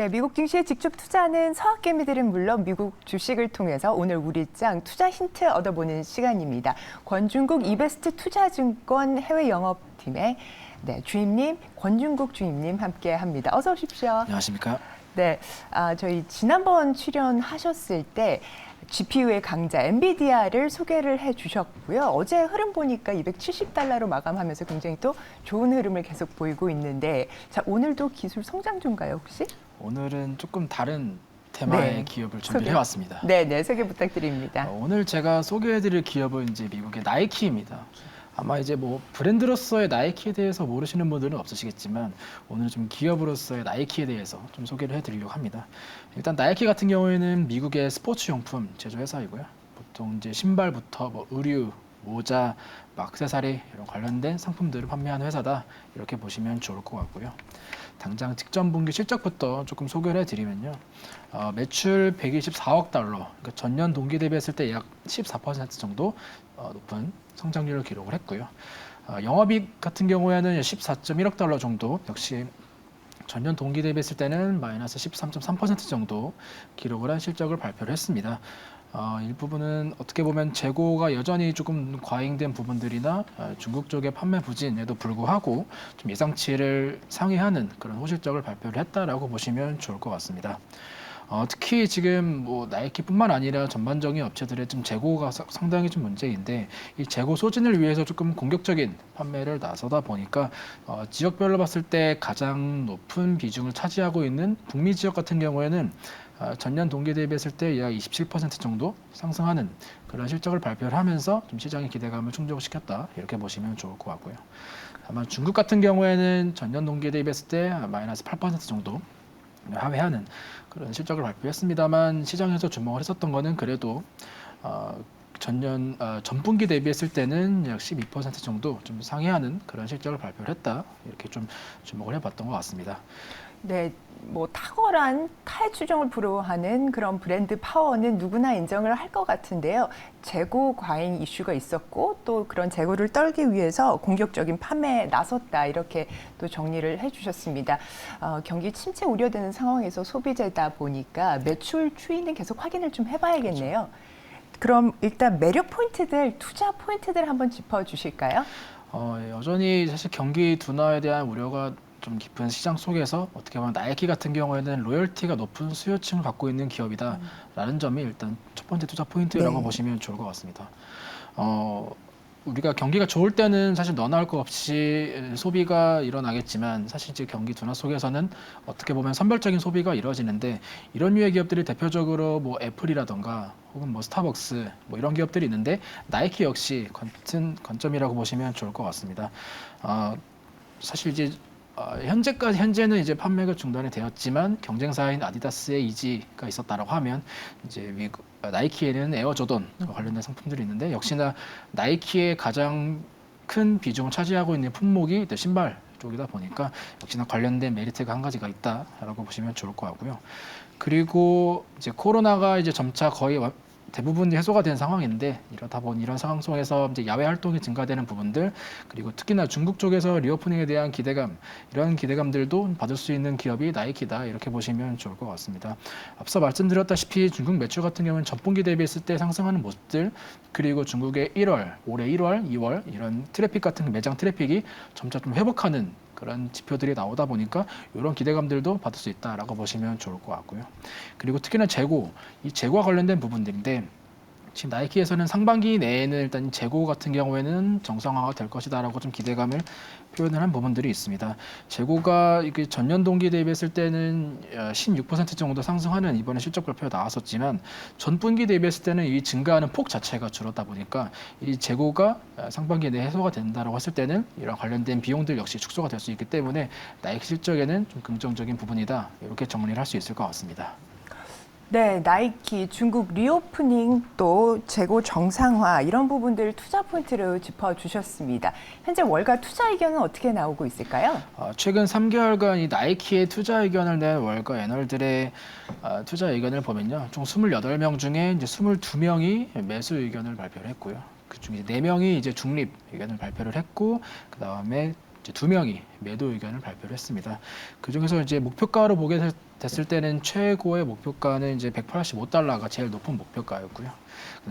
네, 미국 증시에 직접 투자하는 서학개미들은 물론 미국 주식을 통해서 오늘 우리장 투자 힌트 얻어보는 시간입니다. 권중국 이베스트 투자증권 해외 영업팀의 주임님, 권중국 주임님 함께합니다. 어서 오십시오. 안녕하십니까? 네, 저희 지난번 출연하셨을 때 GPU의 강자 엔비디아를 소개를 해주셨고요. 어제 흐름 보니까 270달러로 마감하면서 굉장히 또 좋은 흐름을 계속 보이고 있는데, 자 오늘도 기술 성장주인가요 혹시? 오늘은 조금 다른 테마의 기업을 준비해왔습니다. 네, 소개 부탁드립니다. 오늘 제가 소개해드릴 기업은 이제 미국의 나이키입니다. 아마 이제 뭐 브랜드로서의 나이키에 대해서 모르시는 분들은 없으시겠지만 오늘 좀 기업으로서의 나이키에 대해서 좀 소개를 해드리려고 합니다. 일단 나이키 같은 경우에는 미국의 스포츠용품 제조회사이고요. 보통 이제 신발부터 뭐 의류, 모자, 액세서리 이런 관련된 상품들을 판매하는 회사다 이렇게 보시면 좋을 것 같고요. 당장 직전 분기 실적부터 조금 소개를 해드리면요. 매출 124억 달러, 그러니까 전년 동기 대비했을 때 약 14% 정도 높은 성장률을 기록을 했고요. 영업이익 같은 경우에는 14.1억 달러 정도, 역시 전년 동기 대비했을 때는 마이너스 13.3% 정도 기록을 한 실적을 발표를 했습니다. 일부분은 어떻게 보면 재고가 여전히 조금 과잉된 부분들이나 중국 쪽의 판매 부진에도 불구하고 좀 예상치를 상회하는 그런 호실적을 발표를 했다라고 보시면 좋을 것 같습니다. 특히 지금 뭐 나이키뿐만 아니라 전반적인 업체들의 좀 재고가 상당히 좀 문제인데 이 재고 소진을 위해서 조금 공격적인 판매를 나서다 보니까 지역별로 봤을 때 가장 높은 비중을 차지하고 있는 북미 지역 같은 경우에는 전년 동기 대비했을 때 약 27% 정도 상승하는 그런 실적을 발표를 하면서 좀 시장의 기대감을 충족시켰다 이렇게 보시면 좋을 것 같고요. 다만 중국 같은 경우에는 전년 동기 대비했을 때 마이너스 8% 정도 하회하는 그런 실적을 발표했습니다만 시장에서 주목을 했었던 거는 그래도 전분기 대비했을 때는 약 12% 정도 좀 상회하는 그런 실적을 발표를 했다 이렇게 좀 주목을 해봤던 것 같습니다. 네, 뭐 탁월한 타의 추종을 불허하는 그런 브랜드 파워는 누구나 인정을 할 것 같은데요. 재고 과잉 이슈가 있었고 또 그런 재고를 떨기 위해서 공격적인 판매에 나섰다 이렇게 또 정리를 해주셨습니다. 경기 침체 우려되는 상황에서 소비재다 보니까 매출 추이는 계속 확인을 좀 해봐야겠네요. 그럼 일단 매력 포인트들, 투자 포인트들 한번 짚어주실까요? 여전히 사실 경기 둔화에 대한 우려가 좀 깊은 시장 속에서 어떻게 보면 나이키 같은 경우에는 로열티가 높은 수요층을 갖고 있는 기업이다라는 점이 일단 첫 번째 투자 포인트라고 보시면 좋을 것 같습니다. 우리가 경기가 좋을 때는 사실 너나 할 것 없이 소비가 일어나겠지만 사실 이제 경기 둔화 속에서는 어떻게 보면 선별적인 소비가 이루어지는데 이런 류의 기업들이 대표적으로 뭐 애플이라던가 혹은 뭐 스타벅스 뭐 이런 기업들이 있는데 나이키 역시 같은 관점이라고 보시면 좋을 것 같습니다. 사실 이제 현재는 이제 판매가 중단이 되었지만 경쟁사인 아디다스의 이지가 있었다라고 하면 이제 나이키에는 에어 조던 관련된 상품들이 있는데 역시나 나이키의 가장 큰 비중을 차지하고 있는 품목이 신발 쪽이다 보니까 역시나 관련된 메리트가 한 가지가 있다라고 보시면 좋을 것 같고요. 그리고 이제 코로나가 이제 점차 거의 대부분 해소가 된 상황인데 이러다 보니 이런 상황 속에서 이제 야외 활동이 증가되는 부분들 그리고 특히나 중국 쪽에서 리오프닝에 대한 기대감 이런 기대감들도 받을 수 있는 기업이 나이키다 이렇게 보시면 좋을 것 같습니다. 앞서 말씀드렸다시피 중국 매출 같은 경우는 전분기 대비했을 때 상승하는 모습들 그리고 중국의 올해 1월, 2월 이런 트래픽 같은 매장 트래픽이 점차 좀 회복하는 그런 지표들이 나오다 보니까 이런 기대감들도 받을 수 있다라고 보시면 좋을 것 같고요. 그리고 특히나 이 재고와 관련된 부분들인데 지금 나이키에서는 상반기 내에는 일단 재고 같은 경우에는 정상화가 될 것이다라고 좀 기대감을 표현을 한 부분들이 있습니다. 재고가 이게 전년 동기 대비했을 때는 16% 정도 상승하는 이번에 실적 발표가 나왔었지만 전분기 대비했을 때는 이 증가하는 폭 자체가 줄었다 보니까 이 재고가 상반기 내에 해소가 된다라고 했을 때는 이런 관련된 비용들 역시 축소가 될 수 있기 때문에 나이키 실적에는 좀 긍정적인 부분이다 이렇게 정리를 할 수 있을 것 같습니다. 네, 나이키, 중국 리오프닝 또 재고 정상화 이런 부분들 투자 포인트로 짚어주셨습니다. 현재 월가 투자 의견은 어떻게 나오고 있을까요? 최근 3개월간 이 나이키의 투자 의견을 낸 월가 애널들의 투자 의견을 보면요. 총 28명 중에 이제 22명이 매수 의견을 발표를 했고요. 그중에 4명이 이제 중립 의견을 발표를 했고 그다음에 이제 2명이 매도 의견을 발표를 했습니다. 그 중에서 이제 목표가로 보게 됐을 때는 최고의 목표가는 이제 185달러가 제일 높은 목표가였고요.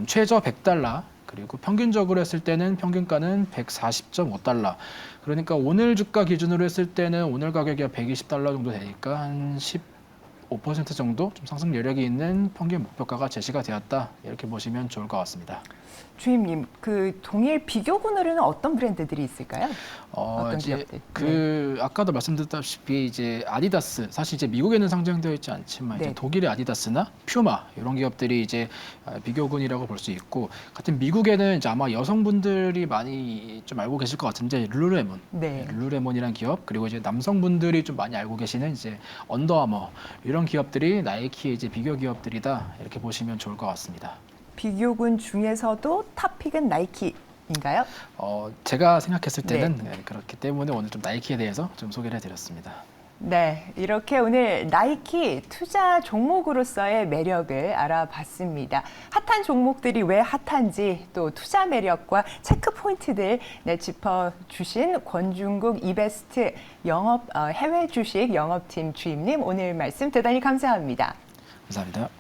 최저 100달러, 그리고 평균적으로 했을 때는 평균가는 140.5달러. 그러니까 오늘 주가 기준으로 했을 때는 오늘 가격이 120달러 정도 되니까 한 15% 정도 좀 상승 여력이 있는 평균 목표가가 제시가 되었다. 이렇게 보시면 좋을 것 같습니다. 주임님, 그 동일 비교군으로는 어떤 브랜드들이 있을까요? 어떤 이제 기업들? 아까도 말씀드렸다시피 이제 아디다스, 사실 이제 미국에는 상장되어 있지 않지만 네. 이제 독일의 아디다스나 퓨마 이런 기업들이 이제 비교군이라고 볼 수 있고, 같은 미국에는 이제 아마 여성분들이 많이 좀 알고 계실 것 같은데 룰루레몬, 네. 룰루레몬이라는 기업, 그리고 이제 남성분들이 좀 많이 알고 계시는 이제 언더아머 이런 기업들이 나이키의 이제 비교 기업들이다, 이렇게 보시면 좋을 것 같습니다. 비교군 중에서도 탑픽은 나이키인가요? 제가 생각했을 때는 그렇기 때문에 오늘 좀 나이키에 대해서 좀 소개를 해드렸습니다. 네, 이렇게 오늘 나이키 투자 종목으로서의 매력을 알아봤습니다. 핫한 종목들이 왜 핫한지, 또 투자 매력과 체크 포인트들 짚어주신 권중국 이베스트 해외 주식 영업팀 주임님, 오늘 말씀 대단히 감사합니다. 감사합니다.